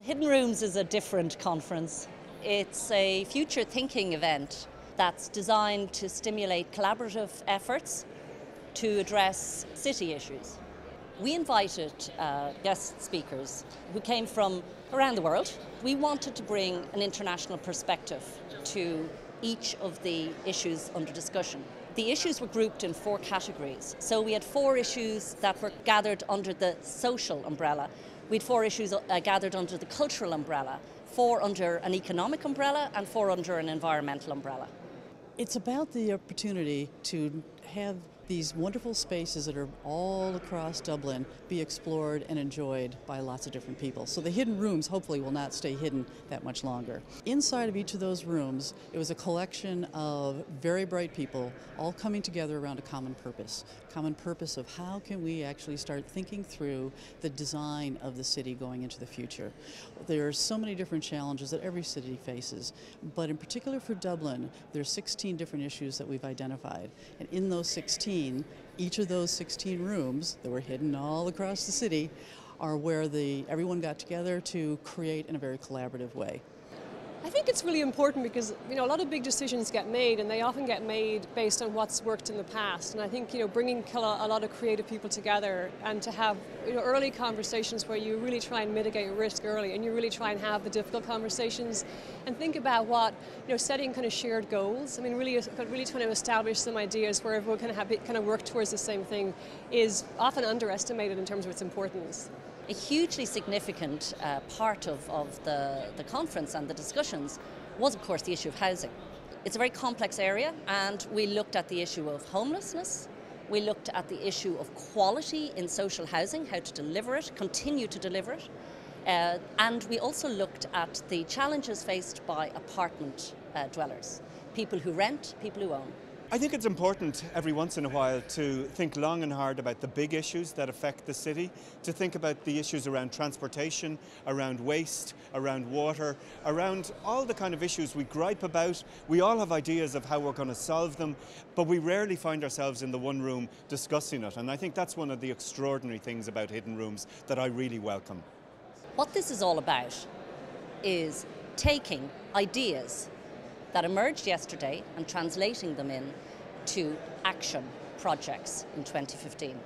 Hidden Rooms is a different conference. It's a future thinking event that's designed to stimulate collaborative efforts to address city issues. We invited guest speakers who came from around the world. We wanted to bring an international perspective to each of the issues under discussion. The issues were grouped in 4 categories. So we had 4 issues that were gathered under the social umbrella. We had 4 issues gathered under the cultural umbrella, 4 under an economic umbrella, and 4 under an environmental umbrella. It's about the opportunity to have these wonderful spaces that are all across Dublin be explored and enjoyed by lots of different people. So the hidden rooms hopefully will not stay hidden that much longer. Inside of each of those rooms, it was a collection of very bright people all coming together around a common purpose of how can we actually start thinking through the design of the city going into the future. There are so many different challenges that every city faces, but in particular for Dublin, there are 16 different issues that we've identified. And in those 16, each of those 16 rooms that were hidden all across the city are where everyone got together to create in a very collaborative way. I think it's really important because a lot of big decisions get made, and they often get made based on what's worked in the past. And I think bringing a lot of creative people together and to have early conversations where you really try and mitigate risk early, and you really try and have the difficult conversations and think about what setting kind of shared goals. I mean, really trying to establish some ideas where everyone kind of work towards the same thing is often underestimated in terms of its importance. A hugely significant part of the conference and the discussions was, of course, the issue of housing. It's a very complex area, and we looked at the issue of homelessness. We looked at the issue of quality in social housing, how to deliver it, continue to deliver it. And we also looked at the challenges faced by apartment dwellers, people who rent, people who own. I think it's important every once in a while to think long and hard about the big issues that affect the city, to think about the issues around transportation, around waste, around water, around all the kind of issues we gripe about. We all have ideas of how we're going to solve them, but we rarely find ourselves in the one room discussing it. And I think that's one of the extraordinary things about Hidden Rooms that I really welcome. What this is all about is taking ideas that emerged yesterday and translating them in to action projects in 2015.